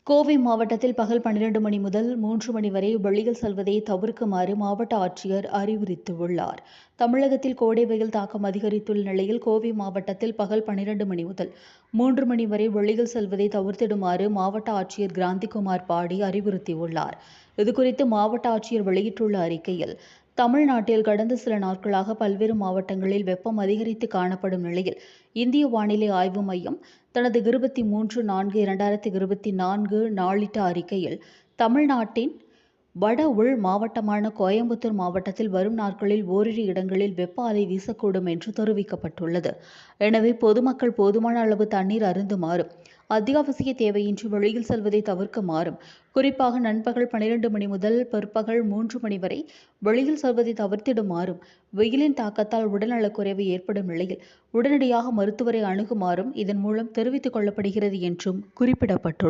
கோவை மாவட்டத்தில் பகல் 12 மணி முதல் 3 மணி வரை வெளியில் செல்வதை தவிர்க்குமாறு மாவட்ட ஆட்சியர் அறிவுறுத்தியுள்ளார். தமிழகத்தில் கோடை வெயில் தாக்கம் அதிகரித்துள்ள நிலையில் கோவை மாவட்டத்தில் பகல் 12 மணி முதல் 3 மணி வரை வெளியில் செல்வதை தவிர்த்திடுமாறு மாவட்ட ஆட்சியர் கிராந்திகுமார் பாடி அறிவுறுத்தியுள்ளார். இதுகுறித்து மாவட்ட ஆட்சியர் வெளியிட்டுள்ள அறிக்கையில், தமிழ்நாட்டில் கடந்த சில நாட்களாக பல்வேறு மாவட்டங்களில் வெப்பம் அதிகரித்து காணப்படும் நிலையில், இந்திய வானிலை ஆய்வு மையம் தனது 23/4/2024 நாளிட்ட அறிக்கையில், தமிழ்நாட்டின் வட உள் மாவட்டமான கோயம்புத்தூர் மாவட்டத்தில் வரும் நாட்களில் ஓரிரு இடங்களில் வெப்ப அலை வீசக்கூடும் என்று தெரிவிக்கப்பட்டுள்ளது. எனவே பொதுமக்கள் போதுமான அளவு தண்ணீர் அருந்துமாறும், அத்தியாவசிய தேவையின்றி வெளியில் செல்வதை தவிர்க்குமாறும், குறிப்பாக நண்பகல் 12 மணி முதல் பிற்பகல் 3 மணி வரை வெளியில் செல்வதை தவிர்த்திடுமாறும், வெயிலின் தாக்கத்தால் உடல்நலக்குறைவு ஏற்படும் நிலையில் உடனடியாக மருத்துவரை அணுகுமாறும் இதன் மூலம் தெரிவித்துக் கொள்ளப்படுகிறது என்றும் குறிப்பிடப்பட்டுள்ளது.